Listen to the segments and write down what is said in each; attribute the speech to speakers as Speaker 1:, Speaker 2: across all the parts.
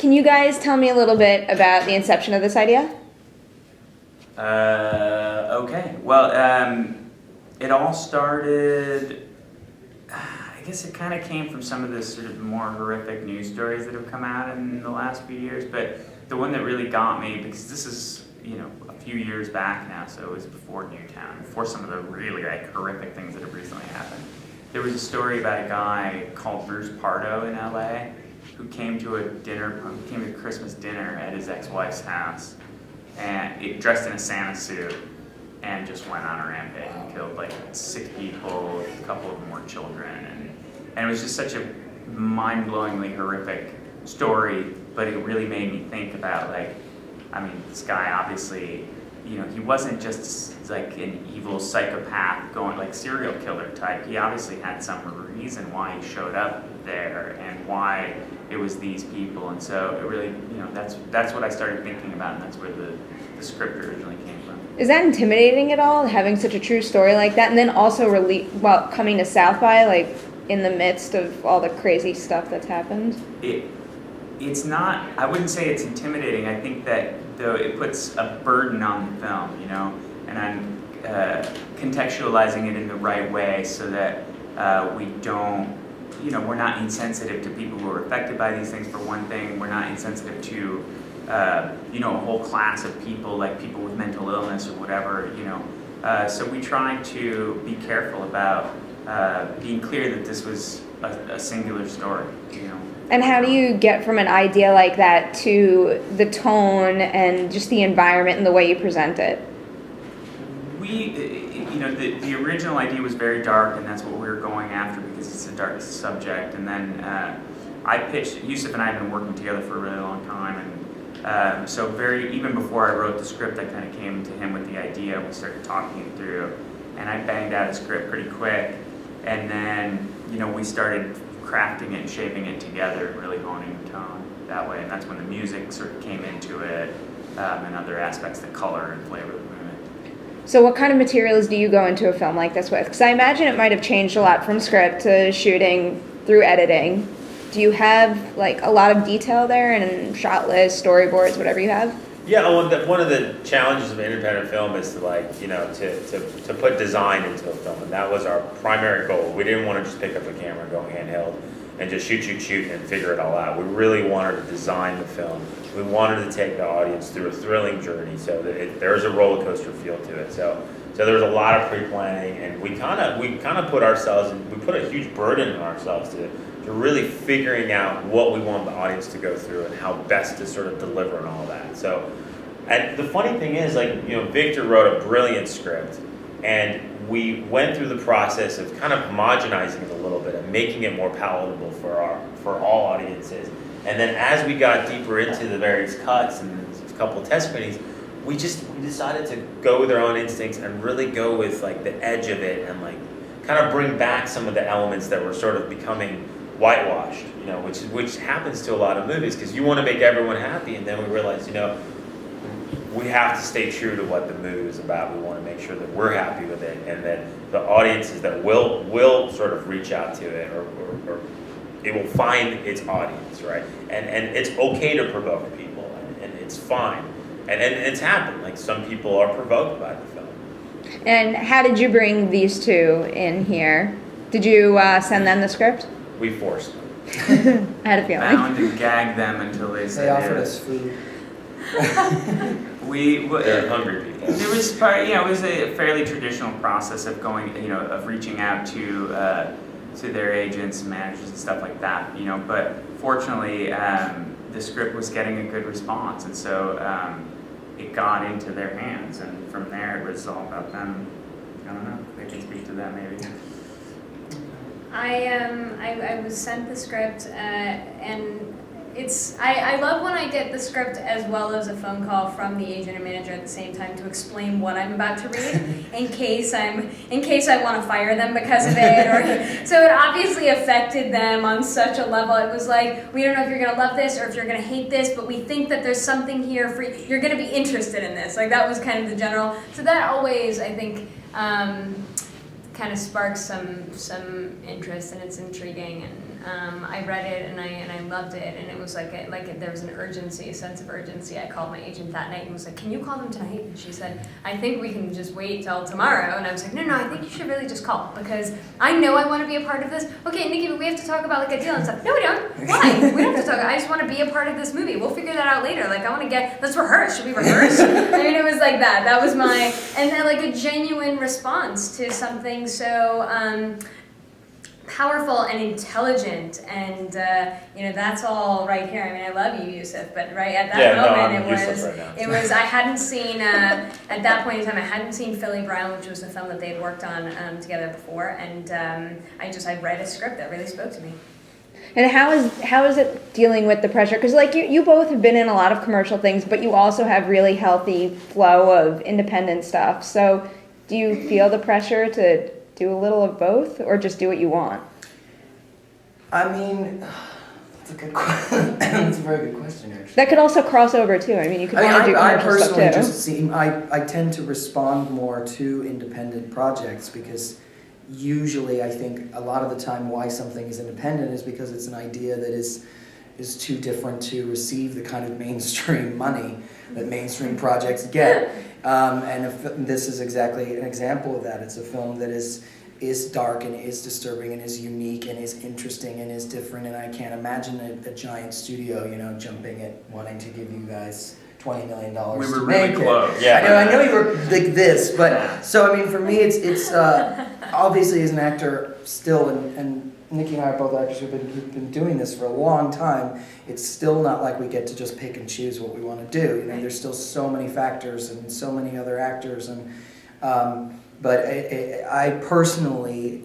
Speaker 1: can you guys tell me a little bit about the inception of this idea?
Speaker 2: Okay. Well, it all started, I guess it kind of came from some of the sort of more horrific news stories that have come out in the last few years, but the one that really got me, because this is, a few years back now, so it was before Newtown, before some of the really horrific things that have recently happened. There was a story about a guy called Bruce Pardo in LA who came to a Christmas dinner at his ex-wife's house, and dressed in a Santa suit, and just went on a rampage and killed like 6 people, a couple of them were children, and it was just such a mind-blowingly horrific story, but it really made me think about this guy obviously, he wasn't just like an evil psychopath going like serial killer type. He obviously had some reason why he showed up there and why it was these people, and so it really, that's what I started thinking about, and that's where the script originally came from.
Speaker 1: Is that intimidating at all, having such a true story like that, and then also coming to South by, like, in the midst of all the crazy stuff that's happened?
Speaker 2: It's not, I wouldn't say it's intimidating. I think that, though, it puts a burden on the film, and I'm contextualizing it in the right way so that we don't, we're not insensitive to people who are affected by these things, for one thing. We're not insensitive to, a whole class of people, like people with mental illness or whatever, So we try to be careful about being clear that this was a singular story,
Speaker 1: And how do you get from an idea like that to the tone and just the environment and the way you present it?
Speaker 2: The original idea was very dark, and that's what we were going after because it's a dark subject. And then I pitched, Youssef and I have been working together for a really long time, and so even before I wrote the script, I kind of came to him with the idea, and we started talking it through, and I banged out a script pretty quick, and then we started crafting it and shaping it together and really honing the tone that way, and that's when the music sort of came into it, and other aspects, the color and flavor of the movie.
Speaker 1: So what kind of materials do you go into a film like this with? Because I imagine it might have changed a lot from script to shooting through editing. Do you have like a lot of detail there and shot list, storyboards, whatever you have?
Speaker 3: Yeah, well, one of the challenges of independent film is to put design into a film, and that was our primary goal. We didn't want to just pick up a camera and go handheld and just shoot and figure it all out. We really wanted to design the film. We wanted to take the audience through a thrilling journey, so that there's a roller coaster feel to it. So there was a lot of pre-planning, and we kind of put ourselves, and we put a huge burden on ourselves to really figuring out what we want the audience to go through and how best to sort of deliver and all that. So, and the funny thing is, Victor wrote a brilliant script, and we went through the process of kind of homogenizing it a little bit and making it more palatable for all audiences. And then as we got deeper into the various cuts and a couple of test screenings, we decided to go with our own instincts and really go with like the edge of it and like kind of bring back some of the elements that were sort of becoming whitewashed, which happens to a lot of movies because you want to make everyone happy, and then we realize, we have to stay true to what the movie is about. We want to make sure that we're happy with it, and that the audiences that will sort of reach out to it, or it will find its audience, right? And it's okay to provoke people, and it's fine, and it's happened. Like some people are provoked by the film.
Speaker 1: And how did you bring these two in here? Did you send them the script?
Speaker 3: We forced them.
Speaker 1: I had a feeling.
Speaker 2: Bound to gag them until they said
Speaker 4: They offered us food.
Speaker 3: They're hungry people.
Speaker 2: There was it was a fairly traditional process of going, of reaching out to their agents and managers and stuff like that, but fortunately the script was getting a good response, and so it got into their hands, and from there it was all about them. I don't know, they can speak to that maybe.
Speaker 5: I was sent the script, and I love when I get the script as well as a phone call from the agent or manager at the same time to explain what I'm about to read in case I want to fire them because of it, or so it obviously affected them on such a level. It was like, we don't know if you're gonna love this or if you're gonna hate this, but we think that there's something here for you. You're gonna be interested in this. Like that was kind of the general. So that always, I think, kind of sparks some interest, and it's intriguing, and I read it and I loved it, and it was like there was an urgency, a sense of urgency. I called my agent that night and was like, "Can you call them tonight?" And she said, "I think we can just wait till tomorrow." And I was like, "No, I think you should really just call, because I know I want to be a part of this. Okay, Nikki, but we have to talk about like a deal and stuff." "No, we don't. Why? We don't have to talk. I just want to be a part of this movie. We'll figure that out later. Like, I want to let's rehearse. Should we rehearse?" I mean, it was like that. That was and then like a genuine response to something so powerful and intelligent, and that's all right here. I mean, I love you, Youssef, but right at that moment, it was I hadn't seen at that point in time, I hadn't seen Philly Brown, which was a film that they'd worked on together before, and I read a script that really spoke to me.
Speaker 1: And how is it dealing with the pressure? Because like you both have been in a lot of commercial things, but you also have really healthy flow of independent stuff. So do you feel the pressure to do a little of both, or just do what you want?
Speaker 4: I mean, that's a good question. That's a very good question, actually.
Speaker 1: That could also cross over too. I mean, you could want to do
Speaker 4: I
Speaker 1: commercial stuff
Speaker 4: personally
Speaker 1: too.
Speaker 4: I tend to respond more to independent projects, because usually I think a lot of the time why something is independent is because it's an idea that is too different to receive the kind of mainstream money that mainstream projects get. And this is exactly an example of that. It's a film that is dark and is disturbing and is unique and is interesting and is different, and I can't imagine a giant studio, jumping at wanting to give you guys $20 million
Speaker 2: We
Speaker 4: to
Speaker 2: were
Speaker 4: make
Speaker 2: really
Speaker 4: it.
Speaker 2: close.
Speaker 3: Yeah.
Speaker 4: I know you were like this, but so I mean, for me, it's obviously as an actor still, and Nikki and I are both actors who've been doing this for a long time. It's still not like we get to just pick and choose what we want to do. There's still so many factors and so many other actors, and but I personally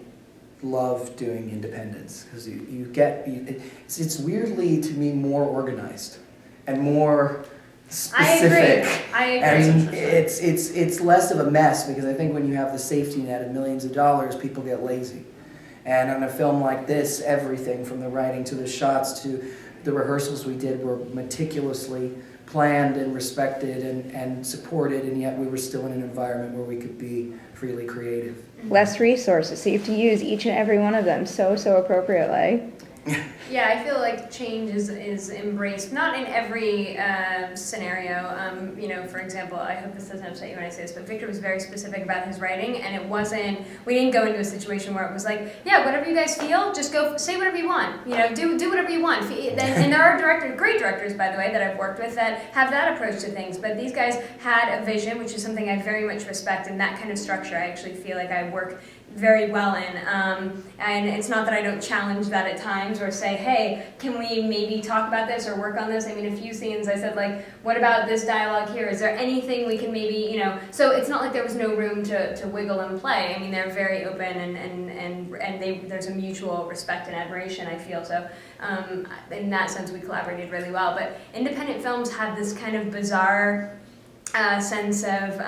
Speaker 4: love doing independence, because it's weirdly to me more organized and more specific.
Speaker 5: I agree.
Speaker 4: And it's less of a mess, because I think when you have the safety net of millions of dollars, people get lazy. And on a film like this, everything from the writing to the shots to the rehearsals we did were meticulously planned and respected and supported, and yet we were still in an environment where we could be freely creative.
Speaker 1: Less resources, so you have to use each and every one of them so appropriately.
Speaker 5: Yeah, I feel like change is embraced, not in every scenario. For example, I hope this doesn't upset you when I say this, but Victor was very specific about his writing, and we didn't go into a situation where it was like, yeah, whatever you guys feel, just go say whatever you want. Do whatever you want. And there are great directors, by the way, that I've worked with that have that approach to things, but these guys had a vision, which is something I very much respect, and that kind of structure I actually feel like I work very well in, and it's not that I don't challenge that at times or say, hey, can we maybe talk about this or work on this? I mean, a few scenes I said, like, what about this dialogue here? Is there anything we can maybe, so it's not like there was no room to wiggle and play. I mean, they're very open, and there's a mutual respect and admiration, I feel. So in that sense, we collaborated really well. But independent films have this kind of bizarre sense of,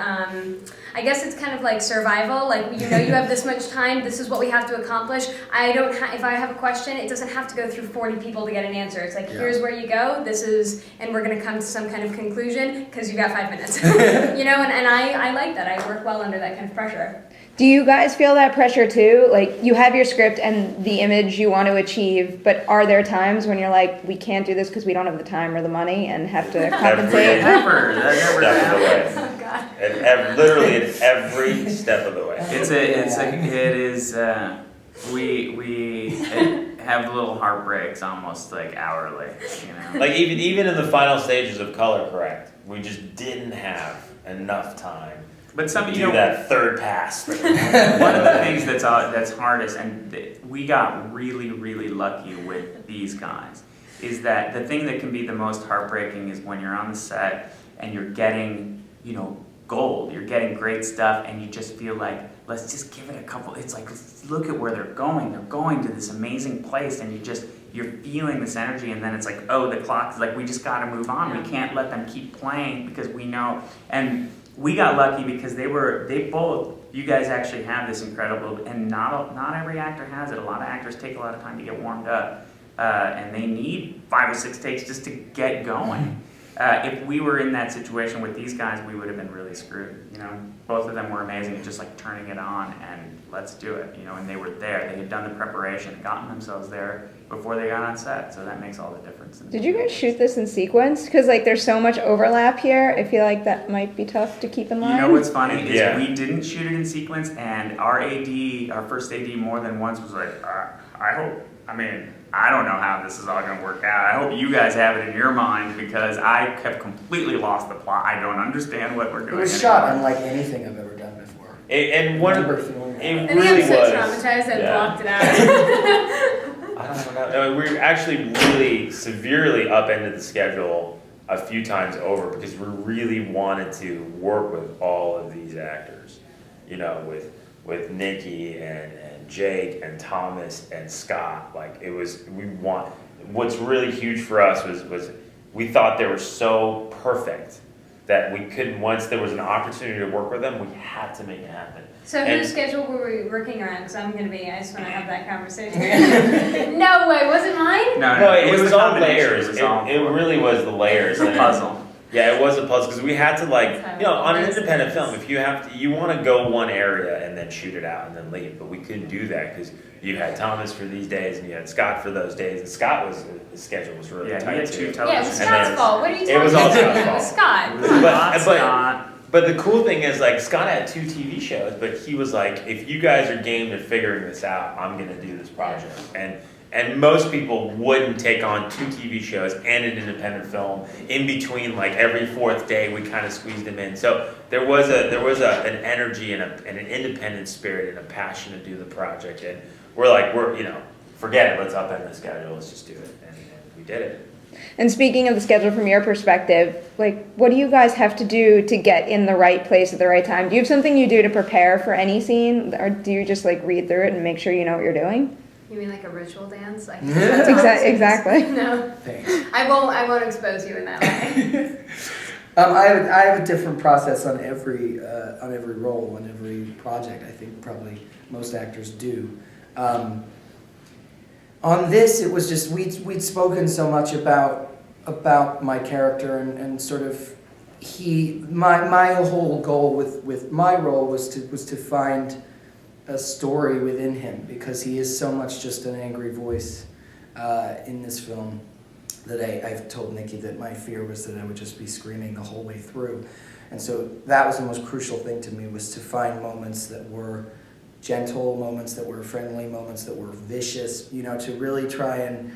Speaker 5: I guess it's kind of like survival. Like, you have this much time. This is what we have to accomplish. If I have a question, it doesn't have to go through 40 people to get an answer. It's like, here's where you go. And we're going to come to some kind of conclusion because you got 5 minutes. And I like that. I work well under that kind of pressure.
Speaker 1: Do you guys feel that pressure too? Like, you have your script and the image you want to achieve, but are there times when you're like, we can't do this because we don't have the time or the money and have to compensate?
Speaker 2: Never. That never
Speaker 3: Step of the way.
Speaker 5: Oh, God.
Speaker 3: Literally at every step of the way.
Speaker 2: We have little heartbreaks almost like hourly,
Speaker 3: Like even in the final stages of color correct, we just didn't have enough time.
Speaker 2: But some,
Speaker 3: do that third pass.
Speaker 2: One of the things that's hardest, and we got really, really lucky with these guys, is that the thing that can be the most heartbreaking is when you're on the set and you're getting, gold, you're getting great stuff, and you just feel like, let's just give it a couple. It's like, look at where they're going. They're going to this amazing place, and you're feeling this energy, and then it's like, oh, the clock's like, we just got to move on. We can't let them keep playing because we know. And we got lucky because you guys actually have this incredible, and not every actor has it. A lot of actors take a lot of time to get warmed up, and they need 5 or 6 takes just to get going. If we were in that situation with these guys, we would have been really screwed. Both of them were amazing at just like turning it on and let's do it. And they were there. They had done the preparation, gotten themselves there, before they got on set, so that makes all the difference.
Speaker 1: Did you guys shoot this in sequence? Because like there's so much overlap here. I feel like that might be tough to keep in line.
Speaker 2: You know what's funny is
Speaker 3: Yeah.
Speaker 2: we didn't shoot it in sequence, and our AD, our first AD, more than once was like, I don't know how this is all going to work out. I hope you guys have it in your mind because I have completely lost the plot. I don't understand what we're
Speaker 4: It
Speaker 2: doing.
Speaker 4: was shot unlike anything I've ever done before.
Speaker 3: And one,
Speaker 4: I remember feeling that.
Speaker 3: it
Speaker 5: And
Speaker 3: really
Speaker 5: I'm so
Speaker 3: was.
Speaker 5: traumatized I
Speaker 3: yeah.
Speaker 5: blocked it out.
Speaker 3: I don't know. We were actually really severely upended the schedule a few times over because we really wanted to work with all of these actors. You know, with Nikki and Jake and Thomas and Scott. Like it was, what's really huge for us was we thought they were so perfect that we couldn't, once there was an opportunity to work with them, we had to make it happen.
Speaker 5: So
Speaker 3: And-
Speaker 5: whose schedule were we working around? Because I just want to have that conversation. No way, was it mine?
Speaker 2: No,
Speaker 3: it was
Speaker 2: the
Speaker 3: all
Speaker 2: combination.
Speaker 3: layers.
Speaker 2: It was all
Speaker 3: It really was the layers.
Speaker 2: It's a
Speaker 3: And
Speaker 2: puzzle.
Speaker 3: Yeah, it was a puzzle because we had to
Speaker 5: That's how
Speaker 3: you know, on an
Speaker 5: it always
Speaker 3: independent
Speaker 5: is.
Speaker 3: film, if you want to go one area and then shoot it out and then leave, but we couldn't do that because you had Thomas for these days and you had Scott for those days, and Scott his schedule was really
Speaker 2: Yeah, he
Speaker 3: tight
Speaker 2: had
Speaker 3: too.
Speaker 2: two
Speaker 5: Yeah, it was
Speaker 2: television
Speaker 5: Scott's
Speaker 3: then-
Speaker 5: fault. What are you talking
Speaker 3: It was all
Speaker 5: about?
Speaker 3: Scott's
Speaker 5: It
Speaker 3: fault.
Speaker 5: was Scott.
Speaker 2: It was
Speaker 5: Come on.
Speaker 2: not
Speaker 3: but-
Speaker 2: Scott.
Speaker 3: But the cool thing is, like, Scott had 2 TV shows, but he was like, if you guys are game to figuring this out, I'm gonna do this project. And most people wouldn't take on 2 TV shows and an independent film in between. Like every 4th day, we kind of squeezed them in. So there was an energy and an independent spirit and a passion to do the project. And we're you know, forget it. Let's upend the schedule. Let's just do it. And we did it.
Speaker 1: And speaking of the schedule from your perspective, like what do you guys have to do to get in the right place at the right time? Do you have something you do to prepare for any scene, or do you just like read through it and make sure you know what you're doing?
Speaker 5: You mean like a ritual dance? Like
Speaker 1: Exactly.
Speaker 5: No,
Speaker 4: Thanks.
Speaker 5: I won't expose you in that way.
Speaker 4: I have a different process on every role, on every project. I think probably most actors do. On this, it was just we'd spoken so much about my character and sort of my whole goal with my role was to find a story within him, because he is so much just an angry voice in this film that I've told Nikki that my fear was that I would just be screaming the whole way through. And so that was the most crucial thing to me, was to find moments that were gentle, moments that were friendly, moments that were vicious, you know, to really try and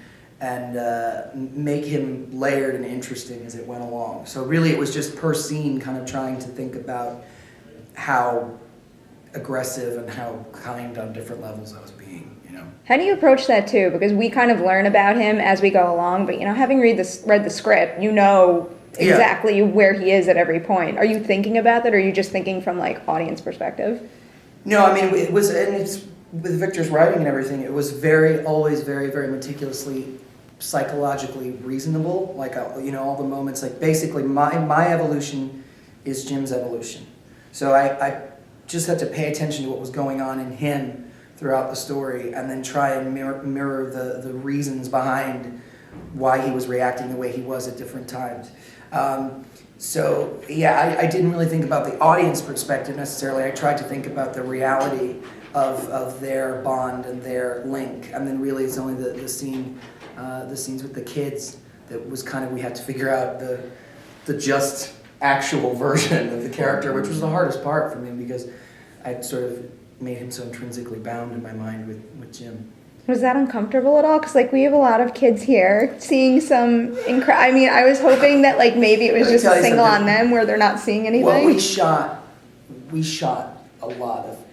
Speaker 4: make him layered and interesting as it went along. So really it was just per scene kind of trying to think about how aggressive and how kind on different levels I was being, you know.
Speaker 1: How do you approach that too? Because we kind of learn about him as we go along, but you know, having read the script, you know exactly where he is at every point. Are you thinking about that, or are you just thinking from like audience perspective?
Speaker 4: No, I mean, it was, and it's with Victor's writing and everything, it was always very, very meticulously psychologically reasonable. Like, you know, all the moments, like basically my evolution is Jim's evolution. So I just had to pay attention to what was going on in him throughout the story, and then try and mirror the reasons behind why he was reacting the way he was at different times. So yeah, I didn't really think about the audience perspective necessarily. I tried to think about the reality of their bond and their link, and then really it's only the scenes with the kids that was kind of, we had to figure out the just actual version of the character, which was the hardest part for me, because I'd sort of made him so intrinsically bound in my mind with Jim.
Speaker 1: Was that uncomfortable at all? Because like we have a lot of kids here seeing some I mean, I was hoping that like maybe it was
Speaker 4: Let me
Speaker 1: just
Speaker 4: tell
Speaker 1: a
Speaker 4: you
Speaker 1: single
Speaker 4: something.
Speaker 1: on them where they're not seeing anything.
Speaker 4: Well, we shot a lot of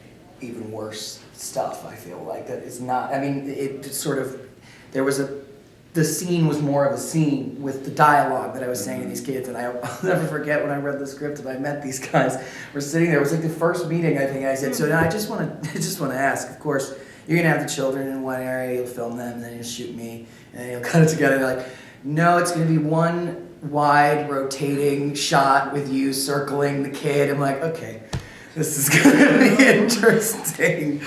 Speaker 4: even worse stuff, I feel like, that is not, I mean, it sort of, the scene was more of a scene with the dialogue that I was saying to these kids, and I'll never forget when I read the script and I met these guys. We're sitting there, it was like the first meeting, I think. I said, so now I just want to ask, of course, you're going to have the children in one area, you'll film them, and then you'll shoot me, and then you'll cut it together. And they're like, no, it's going to be one wide rotating shot with you circling the kid. I'm like, okay, this is going to be interesting.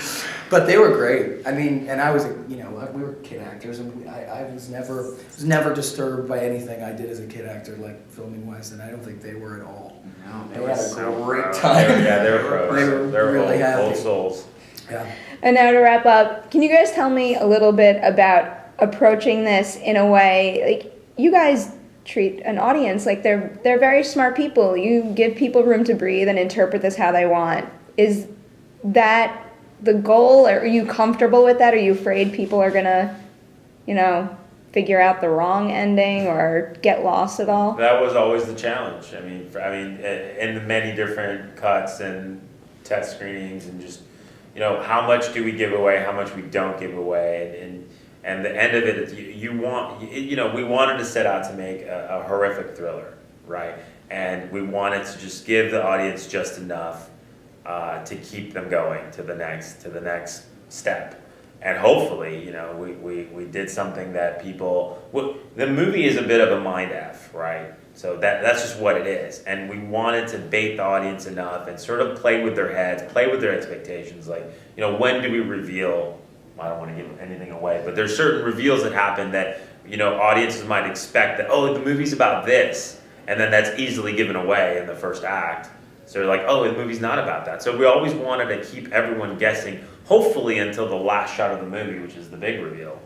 Speaker 4: But they were great. I mean, and I was, you know, we were kid actors, and I was never disturbed by anything I did as a kid actor, like filming wise, and I don't think they were at all.
Speaker 2: No,
Speaker 4: They had a
Speaker 2: so
Speaker 4: great
Speaker 2: proud.
Speaker 4: time.
Speaker 3: They were pros.
Speaker 4: They were really
Speaker 3: old
Speaker 4: happy.
Speaker 3: souls.
Speaker 4: Yeah.
Speaker 1: And now to wrap up, can you guys tell me a little bit about approaching this in a way, like, you guys treat an audience like they're very smart people. You give people room to breathe and interpret this how they want. Is that the goal? Are you comfortable with that? Are you afraid people are gonna, figure out the wrong ending or get lost at all?
Speaker 3: That was always the challenge. I mean, in the many different cuts and test screenings and just, how much do we give away, how much we don't give away, and the end of it is we wanted to set out to make a horrific thriller, right? And we wanted to just give the audience just enough to keep them going to the next step. And hopefully, we did something that the movie is a bit of a mind F, right? So that's just what it is. And we wanted to bait the audience enough and sort of play with their heads, play with their expectations. Like, when do we reveal? I don't want to give anything away, but there's certain reveals that happen that, audiences might expect that, oh, the movie's about this. And then that's easily given away in the first act. So they're like, oh, the movie's not about that. So we always wanted to keep everyone guessing, hopefully until the last shot of the movie, which is the big reveal.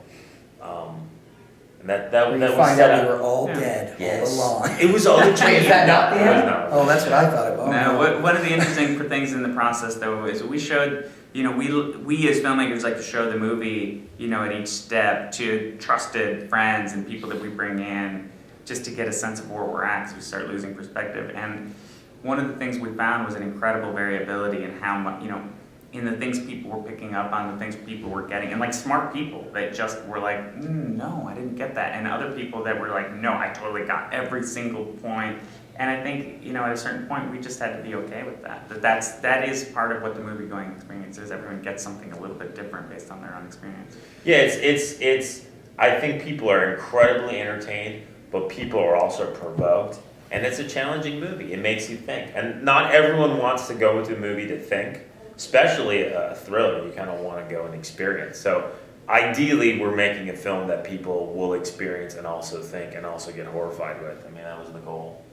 Speaker 3: And that
Speaker 4: We
Speaker 3: was
Speaker 4: find
Speaker 3: set
Speaker 4: out we
Speaker 3: up.
Speaker 4: were all dead
Speaker 3: Yes.
Speaker 4: all along.
Speaker 3: It was all the
Speaker 4: Wait, is that not the
Speaker 3: It was
Speaker 4: end?
Speaker 3: not.
Speaker 4: Oh, that's what I thought about.
Speaker 2: No, one of the interesting things in the process though is we showed, we as filmmakers like to show the movie, at each step to trusted friends and people that we bring in just to get a sense of where we're at because we start losing perspective. And one of the things we found was an incredible variability in how much, in the things people were picking up on, the things people were getting, and like smart people that just were like, no, I didn't get that, and other people that were like, no, I totally got every single point. And I think, at a certain point, we just had to be okay with that. That is part of what the movie going experience is. Everyone gets something a little bit different based on their own experience.
Speaker 3: Yeah, it's. I think people are incredibly entertained, but people are also provoked, and it's a challenging movie. It makes you think, and not everyone wants to go into a movie to think, especially a thriller. You kind of want to go and experience. So ideally, we're making a film that people will experience and also think and also get horrified with. I mean, that was the goal.